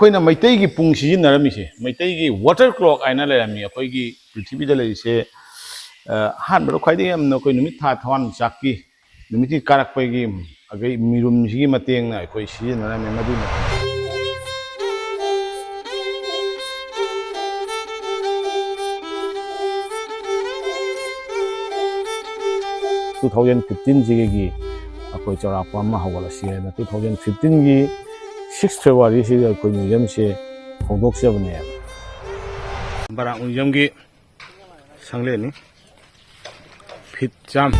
ꯑꯩꯈꯣꯏꯅ ꯃꯩꯇꯩꯒꯤ ꯄꯨꯡ ꯁꯤꯖꯤꯟꯅꯔꯝꯃꯤꯁꯦ ꯃꯩꯇꯩꯒꯤ ꯋꯥꯇꯔ ꯀ꯭ꯂꯣꯛ ꯍꯥꯏꯅ ꯂꯩꯔꯝꯃꯤ ꯑꯩꯈꯣꯏꯒꯤ ꯄ꯭ꯔꯤꯊꯤꯕꯤꯗ ꯂꯩꯔꯤꯁꯦ ꯑꯍꯥꯟꯕꯗ ꯈ꯭ꯋꯥꯏꯗꯒꯤ ꯌꯥꯝꯅ ꯑꯩꯈꯣꯏ ꯅꯨꯃꯤꯠ ꯊꯥ ꯊꯋꯥꯟꯃꯤꯆꯥꯛꯀꯤ ꯅꯨꯃꯤꯠꯀꯤ ꯀꯥꯔꯛꯄꯒꯤ ꯑꯩꯈꯣꯏ ꯃꯤꯔꯨꯝꯁꯤꯒꯤ ꯃꯇꯦꯡꯅ ꯑꯩꯈꯣꯏ ꯁꯤꯖꯤꯟꯅꯔꯝꯃꯤ ꯃꯗꯨ 2015 ꯁꯤꯒꯤ ꯑꯩꯈꯣꯏ ꯆꯥꯎꯔꯥꯛꯄ ꯑꯃ ꯍꯧꯒꯠꯂꯁꯤ ꯍꯥꯏꯅ 2015ꯒꯤ 6 ꯐꯦꯕ꯭ꯔꯨꯋꯥꯔꯤ ꯁꯤꯗ ꯑꯩꯈꯣꯏ ꯃ꯭ꯌꯨꯖꯤꯌꯝꯁꯦ ꯍꯧꯗꯣꯛꯆꯕꯅꯦꯕ ꯕꯔꯥꯛ ꯃ꯭ꯌꯨꯖꯤꯌꯝꯒꯤ ꯁꯪꯂꯦꯟꯅꯤ ꯐꯤꯠ ꯆꯥꯝ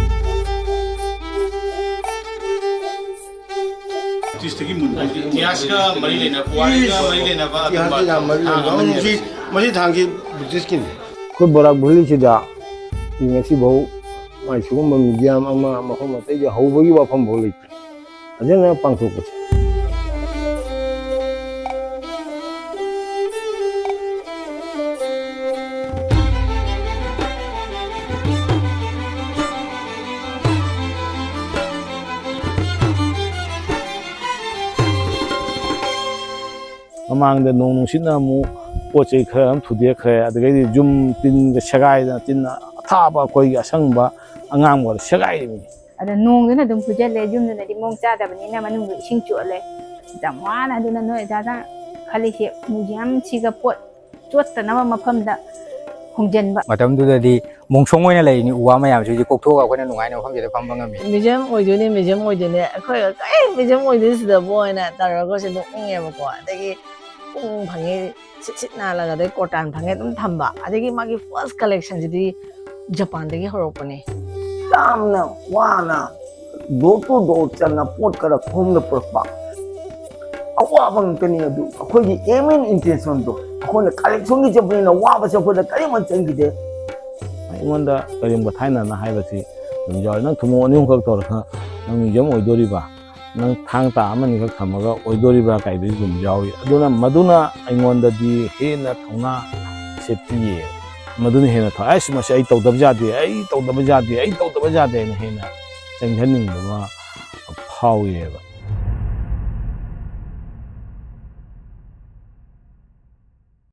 ꯇꯤꯁꯇꯒꯤ ꯏꯇꯤꯍꯥꯁꯀ ꯃꯔꯤ ꯂꯩꯅꯕ ꯄꯨꯋꯥꯔꯤꯒ ꯃꯔꯤ ꯂꯩꯅꯕ ꯃꯁꯤ ꯊꯥꯡꯒꯤ ꯕ꯭ꯔꯤꯇꯤꯁꯀꯤꯅꯤ ꯑꯩꯈꯣꯏ ꯕꯣꯔꯥꯛ ꯚꯦꯂꯤꯁꯤꯗ ꯉꯁꯤꯐꯥꯎ ꯃꯥꯏ ꯁꯤꯒꯨꯝꯕ ꯃ꯭ꯌꯨꯖꯤꯌꯝ ꯑꯃ ꯃꯐꯝ ꯑꯇꯩꯗ ꯍꯧꯕꯒꯤ ꯋꯥꯐꯝꯐꯥꯎ ꯂꯩꯇꯦ ꯐꯖꯅ ꯄꯥꯡꯊꯣꯛꯄꯁꯦ ꯃꯃꯥꯡꯗ ꯅꯣꯡ ꯅꯨꯡꯁꯤꯠꯅ ꯑꯃꯨꯛ ꯄꯣꯠ ꯆꯩ ꯈꯔ ꯑꯃ ꯊꯨꯗꯦꯛꯈ꯭ꯔꯦ ꯑꯗꯨꯗꯒꯤꯗꯤ ꯌꯨꯝ ꯇꯤꯟꯒ ꯁꯦꯒꯥꯏꯗꯅ ꯇꯤꯟꯅ ꯑꯊꯥꯕ ꯑꯩꯈꯣꯏꯒꯤ ꯑꯁꯪꯕ ꯑꯉꯥꯡꯕ ꯁꯦꯒꯥꯏꯔꯤꯕꯅꯤ ꯑꯗ ꯅꯣꯡꯗꯨꯅ ꯑꯗꯨꯝ ꯐꯨꯖꯜꯂꯦ ꯌꯨꯝꯗꯨꯅꯗꯤ ꯃꯑꯣꯡ ꯆꯥꯗꯕꯅꯤꯅ ꯃꯅꯨꯡꯗ ꯏꯁꯤꯡ ꯆꯣꯠꯂꯦ ꯌꯥꯝ ꯋꯥꯅ ꯑꯗꯨꯅ ꯅꯣꯏ ꯑꯣꯖꯥꯅ ꯈꯜꯂꯤꯁꯦ ꯃ꯭ꯌꯨꯖꯤꯌꯝꯁꯤꯒ ꯄꯣꯠ ꯆꯣꯠꯇꯅꯕ ꯃꯐꯝꯗ ꯍꯣꯡꯖꯟꯕ ꯃꯇꯝꯗꯨꯗꯗꯤ ꯃꯣꯡꯁꯣꯡ ꯑꯣꯏꯅ ꯂꯩꯔꯤꯅꯤ ꯎ ꯋꯥ ꯃꯌꯥꯝꯁꯤ ꯀꯣꯛꯊꯣꯛꯑꯒ ꯑꯩꯈꯣꯏꯅ ꯅꯨꯡꯉꯥꯏꯅ ꯃꯐꯝꯁꯤꯗ ꯐꯝꯕ ꯉꯝꯃꯤ ꯃ꯭ꯌꯨꯖꯤꯌꯝ ꯑꯣꯏꯗꯣꯏꯅꯦ ꯃ꯭ꯌꯨꯖꯤꯌꯝ ꯑꯣꯏꯗꯣꯏꯅꯦ ꯑꯩꯈꯣꯏ ꯀꯩ ꯃ꯭ꯌꯨꯖꯤꯌꯝ ꯑꯣꯏꯗꯣꯏꯁꯤꯗꯕꯨ ꯑꯣꯏꯅ ꯇꯧꯔꯒꯁꯨ ꯅꯣꯛꯅꯤꯡꯉꯦꯕꯀꯣ ꯑꯗꯒꯤ ꯄꯨꯡ ꯐꯪꯉꯦ ꯁꯤꯠ ꯅꯥꯜꯂꯒ ꯑꯗꯩ ꯀꯣꯔꯇꯥꯟ ꯐꯪꯉꯦ ꯑꯗꯨꯝ ꯊꯝꯕ ꯑꯗꯒꯤ ꯃꯥꯒꯤ ꯐꯥꯔꯁ ꯀꯂꯦꯛꯁꯟꯁꯤꯗꯤ ꯖꯄꯥꯟꯗꯒꯤ ꯍꯧꯔꯛꯄꯅꯦ ꯌꯥꯝꯅ ꯋꯥꯅ ꯗꯣꯔ ꯇꯨ ꯗꯣꯔ ꯆꯠꯅ ꯄꯣꯠ ꯈꯔ ꯈꯣꯡꯗ ꯄꯨꯔꯛꯄ ꯑꯋꯥꯕ ꯉꯥꯛꯇꯅꯤ ꯑꯗꯨ ꯑꯩꯈꯣꯏꯒꯤ ꯑꯦꯝ ꯑꯦꯟ ꯏꯟꯇꯦꯟꯁꯟꯗꯣ ꯑꯩꯈꯣꯏꯅ ꯀꯂꯦꯛꯁꯟꯒꯤ ꯆꯠꯄꯅꯤꯅ ꯋꯥꯕꯁꯦ ꯑꯩꯈꯣꯏꯗ ꯀꯔꯤꯃꯠ ꯆꯪꯈꯤꯗꯦ ꯑꯩꯉꯣꯟꯗ ꯀꯔꯤꯒꯨꯝꯕ ꯊꯥꯏꯅꯅ ꯍꯥꯏꯕꯁꯤ ꯑꯗꯨꯝ ꯌꯥꯎꯋꯤ ꯅꯪ ꯊꯨꯝꯃꯣꯛ ꯑꯅꯤ ꯑꯍꯨꯝꯈꯛ ꯇꯧꯔꯒ ꯅꯪ ꯃ꯭ꯌꯨꯖꯤꯌꯝ ꯑꯣꯏꯗꯣꯔꯤꯕ ꯅꯪ ꯊꯥꯡ ꯇꯥ ꯑꯃꯅꯤꯈꯛ ꯊꯝꯃꯒ ꯑꯣꯏꯗꯣꯔꯤꯕ꯭ꯔꯥ ꯀꯥꯏꯗꯨꯗꯤ ꯑꯗꯨꯝ ꯌꯥꯎꯏ ꯑꯗꯨꯅ ꯃꯗꯨꯅ ꯑꯩꯉꯣꯟꯗꯗꯤ ꯍꯦꯟꯅ ꯊꯧꯅꯥꯁꯦ ꯄꯤꯌꯦ ꯃꯗꯨꯅ ꯍꯦꯟꯅ ꯑꯩꯁ ꯃꯁꯤ ꯑꯩ ꯇꯧꯗꯕ ꯌꯥꯗꯦ ꯑꯩ ꯇꯧꯗꯕ ꯌꯥꯗꯦ ꯑꯩ ꯇꯧꯗꯕ ꯌꯥꯗꯦ ꯍꯥꯏꯅ ꯍꯦꯟꯅ ꯆꯪꯖꯅꯤꯡꯕ ꯑꯃ ꯐꯥꯎꯏꯕ